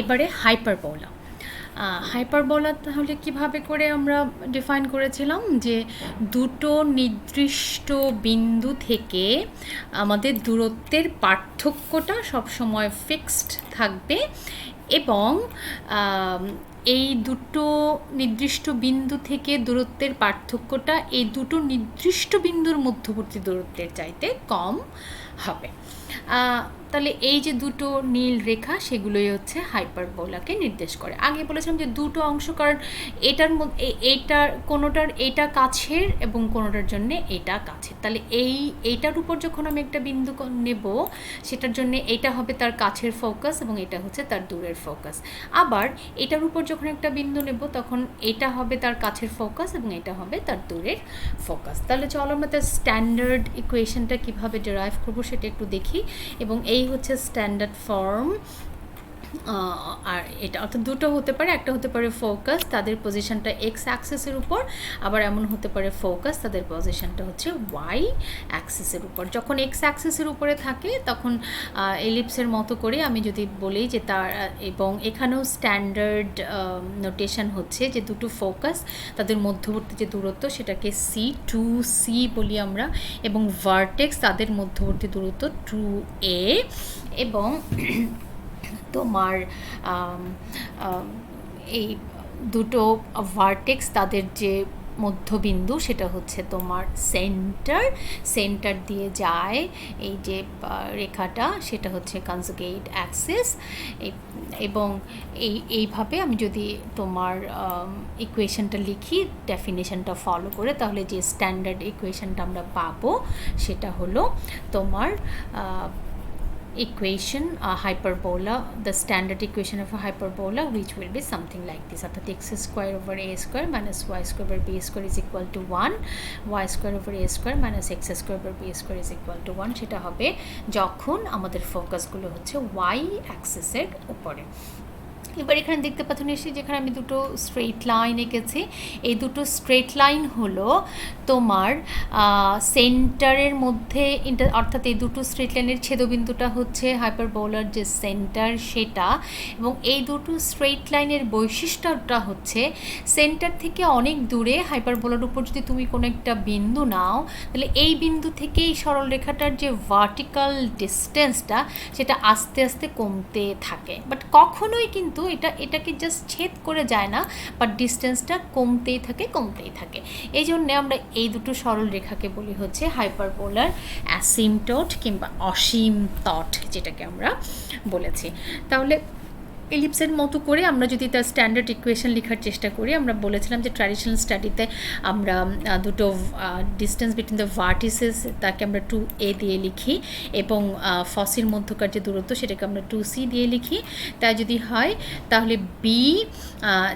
এবারে hyperbola. Hyperbola তাহলে কিভাবে করে আমরা ডিফাইন করেছিলাম যে দুটো নির্দিষ্ট বিন্দু থেকে আমাদের দূরত্বের পার্থক্যটা সবসময় ফিক্সড থাকবে এবং এই দুটো নির্দিষ্ট বিন্দু থেকে দূরত্বের পার্থক্যটা এই দুটো নির্দিষ্ট বিন্দুর মধ্যবর্তী দূরত্বের চাইতে কম হবে। তাহলে এই যে দুটো নীল রেখা সেগুলোই হচ্ছে হাইপারবোলাকে নির্দেশ করে। আগে বলেছিলাম যে দুটো অংশ, কারণ এটার মধ্যে এইটার কোনোটার এটা কাছের এবং কোনোটার জন্য এটা কাছের। তাহলে এইটার উপর যখন আমি একটা বিন্দু নেব সেটার জন্য এটা হবে তার কাছের ফোকাস এবং এটা হচ্ছে তার দূরের ফোকাস। আবার এটার উপর যখন একটা বিন্দু নেব তখন এটা হবে তার কাছের ফোকাস এবং এটা হবে তার দূরের ফোকাস। তাহলে চলো আমরা তার স্ট্যান্ডার্ড ইকুয়েশনটা কীভাবে ডিরাইভ করবো সেটা একটু দেখি। এবং এই হচ্ছে স্ট্যান্ডার্ড ফর্ম। আর এটা অর্থাৎ দুটো হতে পারে, একটা হতে পারে ফোকাস, তাদের পজিশনটা এক্স অ্যাক্সিসের উপর, আবার এমন হতে পারে ফোকাস, তাদের পজিশনটা হচ্ছে ওয়াই অ্যাক্সিসের উপর। যখন এক্স অ্যাক্সিসের উপরে থাকে তখন এলিপসের মতো করে আমি যদি বলি যে তার, এবং এখানেও স্ট্যান্ডার্ড নোটেশন হচ্ছে যে দুটো ফোকাস তাদের মধ্যবর্তী যে দূরত্ব সেটাকে সি, টু সি বলি আমরা, এবং ভার্টেক্স তাদের মধ্যবর্তী দূরত্ব 2a, এবং তোমার এই দুটো ভার্টেক্স তাদের যে মধ্যবিন্দু সেটা হচ্ছে তোমার সেন্টার দিয়ে যায় এই যে রেখাটা, সেটা হচ্ছে কনজুগেট অ্যাক্সিস। এবং এইভাবে আমি যদি তোমার ইকুয়েশনটা লিখি ডেফিনেশনটা ফলো করে, তাহলে যে স্ট্যান্ডার্ড ইকুয়েশনটা আমরা পাবো সেটা হলো তোমার equation, hyperbola, the standard equation of a hyperbola, which will be something like this. অর্থাৎ x square over a square minus y square over b square is equal to 1, y square over a square minus x square over b square is equal to 1. সেটা হবে যখন আমাদের ফোকাসগুলো হচ্ছে y অ্যাক্সিসের উপরে। এবার এখানে দেখতে পাচ্ছেন নিশ্চয়ই যেখানে আমি দুটো স্ট্রেট লাইন এঁকেছি, এই দুটো স্ট্রেট লাইন হলো তোমার সেন্টারের মধ্যে, অর্থাৎ এই দুটো স্ট্রেট লাইনের ছেদবিন্দুটা হচ্ছে হাইপারবোলার যে সেন্টার সেটা, এবং এই দুটো স্ট্রেট লাইনের বৈশিষ্ট্যটা হচ্ছে সেন্টার থেকে অনেক দূরে হাইপারবোলার উপর যদি তুমি কোনো একটা বিন্দু নাও তাহলে এই বিন্দু থেকে এই সরল রেখাটার যে ভার্টিক্যাল ডিস্টেন্সটা সেটা আস্তে আস্তে কমতে থাকে, বাট কখনোই কিন্তু এটাকে জাস্ট ছেদ করে যায় না, বাট ডিস্টেন্সটা কমতেই থাকে। এই জন্যে আমরা এই দুটো সরল রেখাকে বলি হচ্ছে হাইপারবোলার অ্যাসিমটট কিংবা অসীম তট, যেটাকে আমরা বলেছি। তাহলে এলিপসের মতো করে আমরা যদি তার স্ট্যান্ডার্ড ইকুয়েশন লেখার চেষ্টা করি, আমরা বলেছিলাম যে ট্র্যাডিশনাল স্টাডিতে আমরা দুটো ডিস্টেন্স বিটুইন দ্য ভার্টিসেস তাকে আমরা 2a দিয়ে লিখি, এবং ফসির মধ্যকার যে দূরত্ব সেটাকে আমরা 2c দিয়ে লিখি। তাই যদি হয় তাহলে b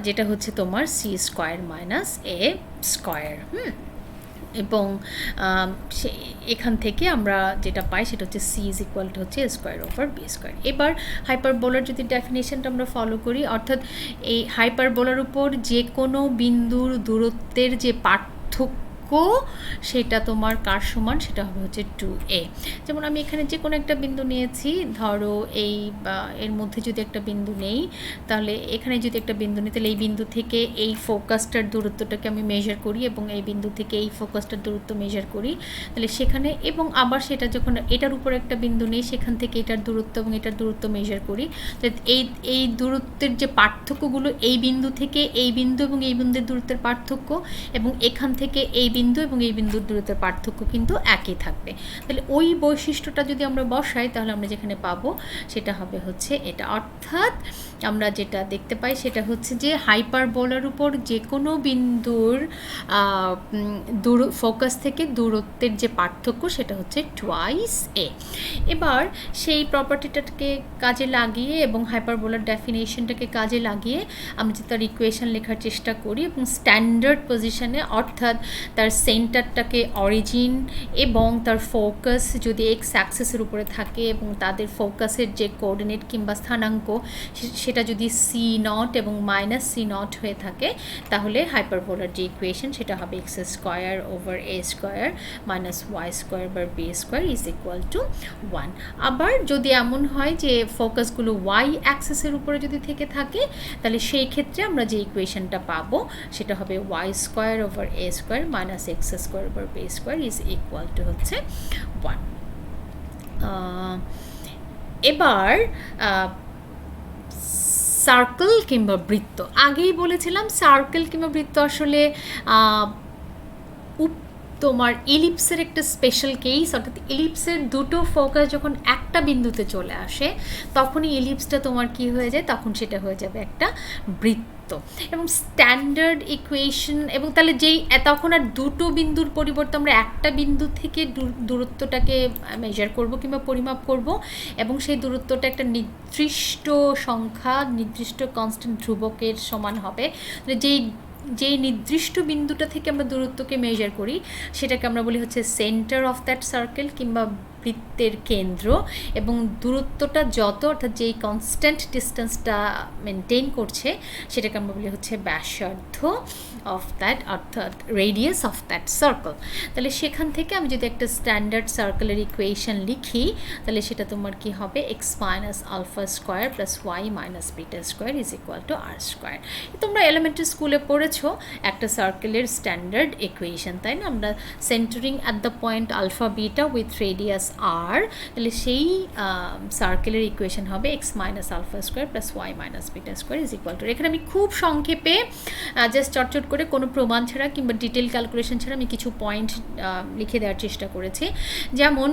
যেটা হচ্ছে তোমার c square minus a square, এবং এখান থেকে আমরা যেটা পাই সেটা হচ্ছে c ইজ ইকুয়াল টু হচ্ছে স্কোয়ার ওভার বি স্কোয়ার। এবার হাইপারবোলার যদি ডেফিনেশনটা আমরা ফলো করি, অর্থাৎ এই হাইপারবোলার উপর যে কোনো বিন্দুর দূরত্বের যে পার্থক্য সেটা তোমার কার সমান, সেটা হবে হচ্ছে 2a। যেমন আমি এখানে যে কোনো একটা বিন্দু নিয়েছি, ধরো এই এর মধ্যে যদি একটা বিন্দু নেই, তাহলে এখানে যদি একটা বিন্দু নিই তাহলে এই বিন্দু থেকে এই ফোকাসটার দূরত্বটাকে আমি মেজার করি, এবং এই বিন্দু থেকে এই ফোকাসটার দূরত্ব মেজার করি, তাহলে সেখানে, এবং আবার সেটা যখন এটার উপর একটা বিন্দু নেই সেখান থেকে এটার দূরত্ব এবং এটার দূরত্ব মেজার করি, এই দূরত্বের যে পার্থক্যগুলো এই বিন্দু থেকে এই বিন্দু এবং এই বিন্দুর দূরত্বের পার্থক্য, এবং এখান থেকে এই বিন্দু এবং এই বিন্দুর দূরত্বের পার্থক্য কিন্তু একই থাকবে। তাহলে ওই বৈশিষ্ট্যটা যদি আমরা বসাই তাহলে আমরা যেখানে পাবো সেটা হবে হচ্ছে এটা। অর্থাৎ আমরা যেটা দেখতে পাই সেটা হচ্ছে যে হাইপারবোলার উপর যে কোনো বিন্দুর ফোকাস থেকে দূরত্বের যে পার্থক্য সেটা হচ্ছে 2a। এবার সেই প্রপার্টিটাকে কাজে লাগিয়ে এবং হাইপারবোলার ডেফিনেশনটাকে কাজে লাগিয়ে আমরা যে তার ইকুয়েশন লেখার চেষ্টা করি, এবং স্ট্যান্ডার্ড পজিশনে, অর্থাৎ তার তার সেন্টারটাকে অরিজিন এবং তার ফোকাস যদি এক্স অ্যাক্সিসের উপরে থাকে এবং তাদের ফোকাসের যে কোঅর্ডিনেট কিংবা স্থানাঙ্ক সেটা যদি সি নট এবং মাইনাস সি নট হয়ে থাকে, তাহলে হাইপারবোলার যে ইকুয়েশন সেটা হবে X square over A square minus Y square বা B square is equal to 1। আবার যদি এমন হয় যে ফোকাসগুলো ওয়াই অ্যাক্সিসের উপরে যদি থেকে থাকে, তাহলে সেই ক্ষেত্রে আমরা যে ইকুয়েশনটা পাবো সেটা হবে Y square over A square minus X square over B square is equal to হচ্ছে 1। এবার সার্কেল কিংবা বৃত্ত, আগেই বলেছিলাম সার্কেল কিংবা বৃত্ত আসলে তোমার ইলিপসের একটা স্পেশাল কেস, অর্থাৎ ইলিপসের দুটো ফোকাস যখন একটা বিন্দুতে চলে আসে তখনই ইলিপসটা তোমার কি হয়ে যায়, তখন সেটা হয়ে যাবে একটা বৃত্ত। এবং স্ট্যান্ডার্ড ইকুয়েশন, এবং তাহলে যেই তখন আর দুটো বিন্দুর পরিবর্তে আমরা একটা বিন্দু থেকে দূরত্বটাকে মেজার করব কিংবা পরিমাপ করব, এবং সেই দূরত্বটা একটা নির্দিষ্ট সংখ্যা, নির্দিষ্ট কনস্ট্যান্ট ধ্রুবকের সমান হবে। যেই নির্দিষ্ট বিন্দুটা থেকে আমরা দূরত্বকে মেজার করি সেটাকে আমরা বলি হচ্ছে সেন্টার অফ দ্যাট সার্কেল কিংবা বৃত্তের কেন্দ্র, এবং দূরত্বটা যত, অর্থাৎ যেই কনস্ট্যান্ট ডিস্টেন্সটা মেনটেন করছে সেটাকে আমরা বলি হচ্ছে ব্যাসার্ধ অফ দ্যাট, অর্থাৎ রেডিয়াস অফ দ্যাট সার্কেল। তাহলে সেখান থেকে আমি যদি একটা স্ট্যান্ডার্ড সার্কেলের ইকুয়েশন লিখি, তাহলে সেটা তোমার কি হবে X minus alpha square plus Y minus beta square is equal to R square. তোমরা এলিমেন্টারি স্কুলে পড়েছো একটা সার্কেলের স্ট্যান্ডার্ড ইকুয়েশন, তাই না? আমরা centering at the point alpha beta with radius R, তাহলে সেই সার্কেলের ইকুয়েশন হবে X minus alpha square plus Y minus beta square is equal to. এখানে আমি খুব সংক্ষেপে জাস্ট চটচট করে কোনো প্রমাণ ছাড়া কিংবা ডিটেল ক্যালকুলেশন ছাড়া আমি কিছু পয়েন্ট লিখে দেওয়ার চেষ্টা করেছি। যেমন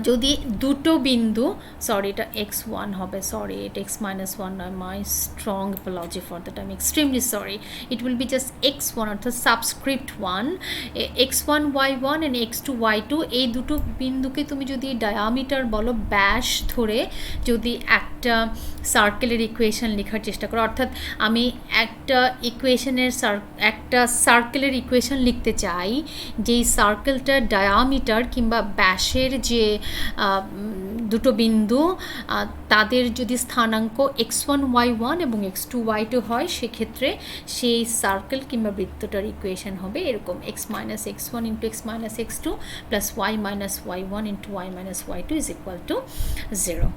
যদি দুটো বিন্দু, সরি এটা x1 হবে, সরি এটা x minus 1 নয়, my strong apology for that, I am extremely sorry, it will be just x1 অর্থাৎ subscript 1, x1 y1 and x2 y2, এই দুটো বিন্দুকে তুমি যদি ডায়ামিটার বলো, ব্যাস ধরে যদি একটা সার্কেলের ইকুয়েশন লেখার চেষ্টা করো, অর্থাৎ আমি একটা সার্কেলের ইকুয়েশন লিখতে চাই যেই সার্কেলটার ডায়ামিটার কিংবা ব্যাসের যে দুটো বিন্দু তাদের যদি স্থানাঙ্ক x1 y1 এবং x2 y2 হয়, সেক্ষেত্রে সেই সার্কেল কিংবা বৃত্তটার ইকুয়েশন হবে এরকম x minus x1 into x minus x2 plus y minus y1 into y minus y2 is equal to 0।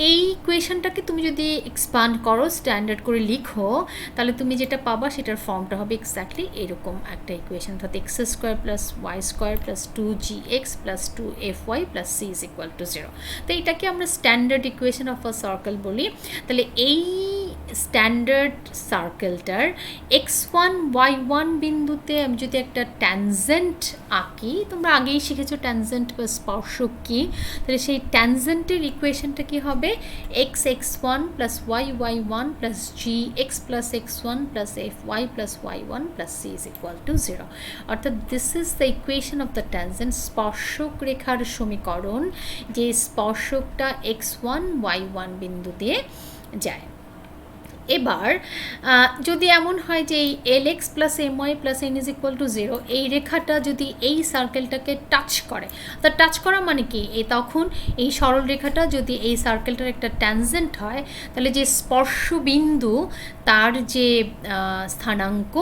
এই ইকুয়েশনটাকে তুমি যদি এক্সপান্ড করো, স্ট্যান্ডার্ড করে লিখো, তাহলে তুমি যেটা পাবা সেটার ফর্মটা হবে এক্স্যাক্টলি এরকম একটা ইকুয়েশন, অর্থাৎ X square plus Y square plus 2gx plus 2fy plus c is equal to 0। তো এটাকে আমরা standard equation of a circle বলি। তাহলে এই স্ট্যান্ডার্ড সার্কেলটার x1 y1 বিন্দুতে আমি যদি একটা ট্যানজেন্ট আঁকি, তোমরা আগেই শিখেছো ট্যানজেন্ট বা স্পর্শক কী, তাহলে সেই ট্যানজেন্টের ইকুয়েশনটা কি হবে x x1 plus y y1 plus g x plus x1 plus fy plus y1 plus c is equal to 0। অর্থাৎ this is the equation of the tangent, স্পর্শক রেখার সমীকরণ, যে স্পর্শকটা x1 y1 বিন্দু দিয়ে যায়। এবার যদি এমন হয় যে এই l x plus m y plus n is equal to 0, এই রেখাটা যদি এই সার্কেলটাকে টাচ করে, তা টাচ করা মানে কি, তখন এই সরল রেখাটা যদি এই সার্কেলটার একটা ট্যানজেন্ট হয়, তাহলে যে স্পর্শবিন্দু তার যে স্থানাঙ্ক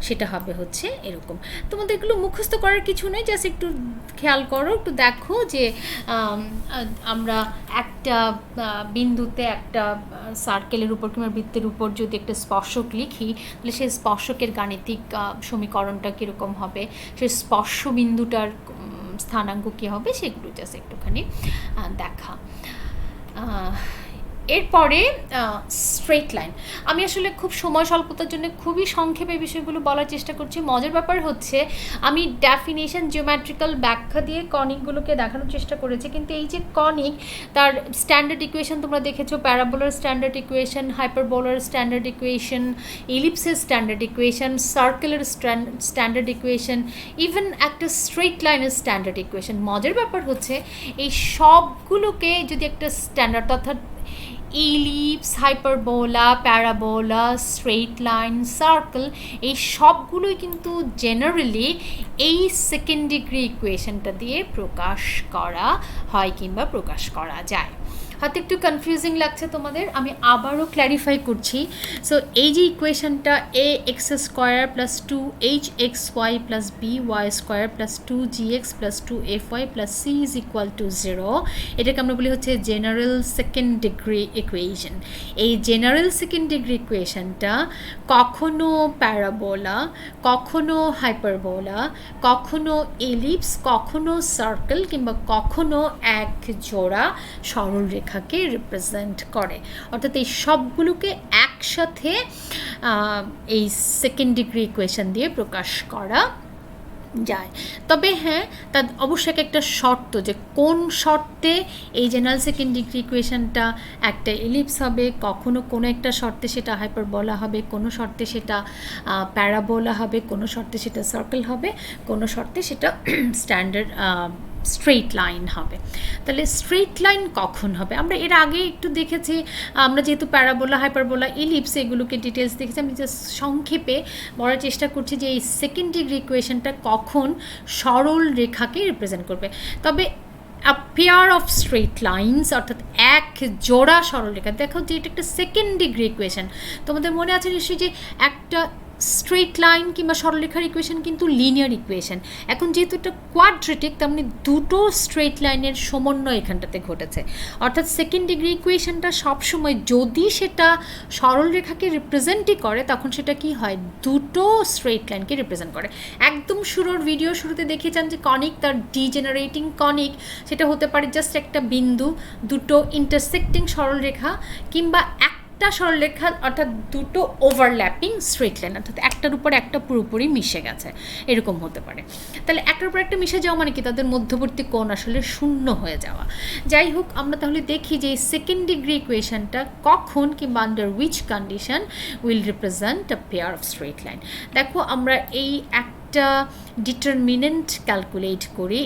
সেটা হবে হচ্ছে এরকম। তোমাদের এগুলো মুখস্থ করার কিছু নেই, জাস্ট একটু খেয়াল করো, একটু দেখো যে আমরা একটা বিন্দুতে একটা সার্কেলের উপর কিংবা বৃত্তের উপর যদি একটা স্পর্শক লিখি, তাহলে সেই স্পর্শকের গাণিতিক সমীকরণটা কীরকম হবে, সেই স্পর্শবিন্দুটার স্থানাঙ্ক কী হবে, সেগুলো জাস্ট একটুখানি দেখা। এরপরে স্ট্রেট লাইন, আমি আসলে খুব সময় স্বল্পতার জন্য খুবই সংক্ষেপে বিষয়গুলো বলার চেষ্টা করছি। মজার ব্যাপার হচ্ছে আমি ডেফিনেশন জিওমেট্রিক্যাল ব্যাখ্যা দিয়ে কনিকগুলোকে দেখানোর চেষ্টা করেছি, কিন্তু এই যে কনিক তার স্ট্যান্ডার্ড ইকুয়েশন তোমরা দেখেছো, প্যারাবোলার স্ট্যান্ডার্ড ইকুয়েশন, হাইপারবোলার স্ট্যান্ডার্ড ইকুয়েশন, ইলিপসের স্ট্যান্ডার্ড ইকুয়েশন, সার্কেলের স্ট্যান্ডার্ড ইকুয়েশন, ইভেন একটা স্ট্রেট লাইনের স্ট্যান্ডার্ড ইকুয়েশন। মজার ব্যাপার হচ্ছে এই সবগুলোকে যদি একটা স্ট্যান্ডার্ড, অর্থাৎ ellipse, hyperbola, parabola, straight line, circle, এই সবগুলোই কিন্তু জেনারেলি এই সেকেন্ড ডিগ্রি ইকুয়েশনটা দিয়ে প্রকাশ করা হয় কিংবা প্রকাশ করা যায়। হয়তো একটু কনফিউজিং লাগছে তোমাদের, আমি আবারও ক্ল্যারিফাই করছি। সো এই যে ইকুয়েশনটা a x square plus two h x y plus b y square plus two g x plus two f y plus c is equal to 0, এটাকে আমরা বলি হচ্ছে জেনারেল সেকেন্ড ডিগ্রি ইকুয়েশন। এই general second degree ইকুয়েশনটা কখনো parabola, কখনো hyperbola, কখনো ellipse, কখনো সার্কেল কিংবা কখনো এক জোড়া সরলরেখাকে রিপ্রেজেন্ট করে। অর্থাৎ এই সবগুলোকে একসাথে এই সেকেন্ড ডিগ্রি ইকুয়েশন দিয়ে প্রকাশ করা যায়। তবে হ্যাঁ, তার অবশ্যই একটা শর্ত, যে কোন শর্তে এই জেনারেল সেকেন্ড ডিগ্রি ইকুয়েশনটা একটা এলিপস হবে, কখনো কোনো একটা শর্তে সেটা হাইপারবোলা হবে, কোনো শর্তে সেটা প্যারাবোলা হবে, কোনো শর্তে সেটা সার্কেল হবে, কোনো শর্তে সেটা স্ট্যান্ডার্ড স্ট্রেইট লাইন হবে। তাহলে স্ট্রেইট লাইন কখন হবে? আমরা এর আগে একটু দেখেছি, আমরা যেহেতু প্যারাবোলা, হাইপারবোলা, ইলিপস এগুলোকে ডিটেলস দেখেছি, আমি জাস্ট সংক্ষেপে বলার চেষ্টা করছি যে এই সেকেন্ড ডিগ্রি ইকুয়েশনটা কখন সরল রেখাকে রিপ্রেজেন্ট করবে। তবে a pair of straight lines, অর্থাৎ এক জোড়া সরলরেখা, দেখো যে এটা একটা সেকেন্ড ডিগ্রি ইকুয়েশন। তোমাদের মনে আছে নিশ্চয়ই যে একটা স্ট্রেট লাইন কিংবা সরলরেখার ইকুয়েশন কিন্তু লিনিয়ার ইকুয়েশন। এখন যেহেতু এটা কোয়াড্রেটিক, তার মানে দুটো স্ট্রেট লাইনের সমন্বয় এখানটাতে ঘটেছে। অর্থাৎ সেকেন্ড ডিগ্রি ইকুয়েশনটা সবসময় যদি সেটা সরলরেখাকে রিপ্রেজেন্টই করে, তখন সেটা কি হয়, দুটো স্ট্রেট লাইনকে রিপ্রেজেন্ট করে। একদম ভিডিও শুরুতে দেখিয়েছেন যে কনিক, তার ডিজেনারেটিং কনিক, সেটা হতে পারে জাস্ট একটা বিন্দু, দুটো ইন্টারসেক্টিং সরলরেখা, কিংবা একটা সরলরেখা, অর্থাৎ দুটো ওভারল্যাপিং স্ট্রেট লাইন, অর্থাৎ একটার উপর একটা পুরোপুরি মিশে গেছে, এরকম হতে পারে। তাহলে একটার উপর একটা মিশে যাওয়া মানে কি, তাদের মধ্যবর্তী কোণ আসলে শূন্য হয়ে যাওয়া। যাই হোক, আমরা তাহলে দেখি যে এই সেকেন্ড ডিগ্রি ইকুয়েশনটা কখন কিংবা under which condition will represent a pair of straight line. দেখো আমরা এই একটা ডিটারমিনেন্ট ক্যালকুলেট করি।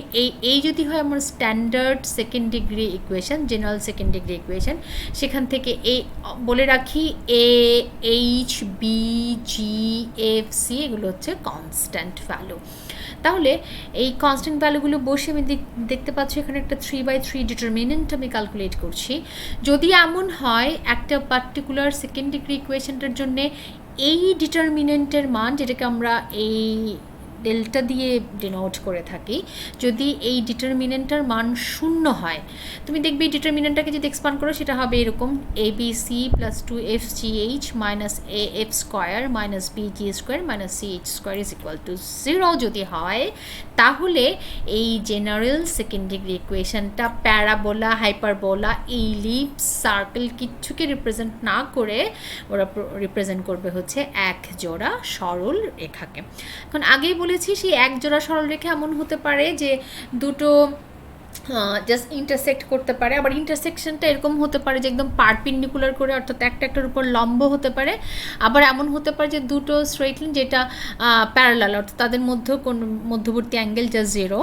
এই যদি হয় আমার standard second degree equation, general second degree equation, সেখান থেকে এই বলে রাখি A H B G F C এগুলো হচ্ছে কনস্ট্যান্ট ভ্যালু। তাহলে এই কনস্ট্যান্ট ভ্যালুগুলো বসে আমি দেখতে পাচ্ছি এখানে একটা 3/3 ডিটারমিনেন্ট আমি ক্যালকুলেট করছি। যদি এমন হয় একটা পার্টিকুলার সেকেন্ড ডিগ্রি ইকুয়েশনটার জন্য এই ডিটারমিনেন্টের মান, যেটাকে আমরা এই ডেল্টা দিয়ে ডিনোট করে থাকি, যদি এই ডিটারমিনেন্টটার মান 0 হয়, তুমি দেখবে এই ডিটারমিনেন্টটাকে যদি এক্সপান্ড করো, সেটা হবে এরকম a b c plus 2fgh minus a f square minus b g square minus c h square is equal to 0 যদি হয়, তাহলে এই জেনারেল সেকেন্ড ডিগ্রি ইকুয়েশনটা প্যারাবোলা, হাইপারবোলা, ইলিপস, সার্কেল কিচ্ছুকে রিপ্রেজেন্ট না করে ওরা রিপ্রেজেন্ট করবে হচ্ছে এক জোড়া সরল রেখাকে। এখন আগেই বলেছি, সেই এক জোড়া সরলরেখা এমন হতে পারে যে দুটো জাস্ট ইন্টারসেক্ট করতে পারে, আবার ইন্টারসেকশনটা এরকম হতে পারে যে একদম পারপেন্ডিকুলার করে, অর্থাৎ একটার উপর লম্ব হতে পারে। আবার এমন হতে পারে যে দুটো স্ট্রেট লাইন যেটা প্যারালাল, অর্থাৎ তাদের মধ্যে কোন মধ্যবর্তী অ্যাঙ্গেল যা 0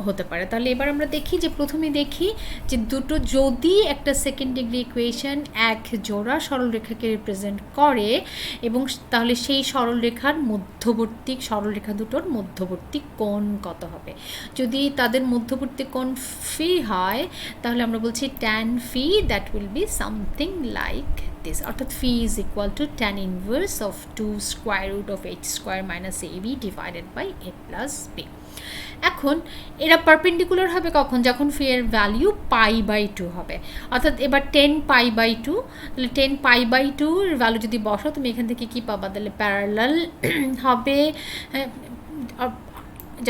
হতে পারে। তাহলে এবার আমরা দেখি যে প্রথমে দেখি যে দুটো, যদি একটা সেকেন্ড ডিগ্রি ইকুয়েশন এক জোড়া সরলরেখাকে রিপ্রেজেন্ট করে, এবং তাহলে সেই সরলরেখার মধ্যবর্তী, সরলরেখা দুটোর মধ্যবর্তী কোণ কত হবে। যদি তাদের মধ্যবর্তী কোণ ফি হয়, তাহলে আমরা বলছি tan phi that will be something like this, অর্থাৎ phi is equal to tan inverse of 2 square root of h square minus ab divided by a plus b। এখন এরা পারপেন্ডিকুলার হবে কখন, যখন ফি এর ভ্যালিউ π/2 হবে। অর্থাৎ এবার 10π/2, তাহলে 10π/2 এর ভ্যালু যদি বসাও, তুমি এখান থেকে কি পাবা, তাহলে প্যারালাল হবে।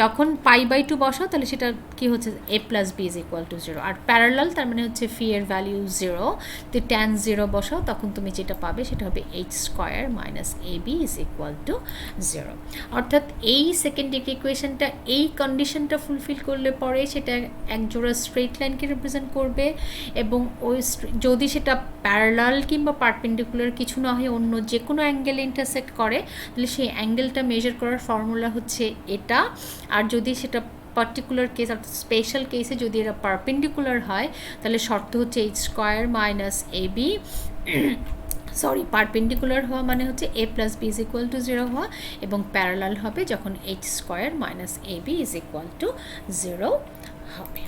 যখন π/2 বসাও, তাহলে সেটা কি হচ্ছে, a plus b is equal to 0, আর প্যারালাল তার মানে হচ্ছে ফি এর ভ্যালিউ 0, তো tan 0 বসাও, তখন তুমি যেটা পাবে সেটা হবে h square minus ab is equal to 0। অর্থাৎ এই সেকেন্ড ডিগ্রি ইকুয়েশনটা এই কন্ডিশনটা ফুলফিল করলে পরে সেটা এক জোড়া স্ট্রেট লাইনকে রিপ্রেজেন্ট করবে, এবং ওই যদি সেটা প্যারালাল কিংবা পারপেন্ডিকুলার কিছু না হয় অন্য যে কোনো অ্যাঙ্গেলে ইন্টারসেক্ট করে, তাহলে সেই অ্যাঙ্গেলটা মেজার করার ফর্মুলা হচ্ছে এটা। আর যদি সেটা পার্টিকুলার কেস অর্থাৎ স্পেশাল কেসে যদি এরা পারপেন্ডিকুলার হয় তাহলে শর্ত হচ্ছে H square minus A B sorry perpendicular হওয়া মানে হচ্ছে a plus B is equal to 0 হওয়া, এবং প্যারালাল হবে যখন H square minus A B is equal to 0 হবে।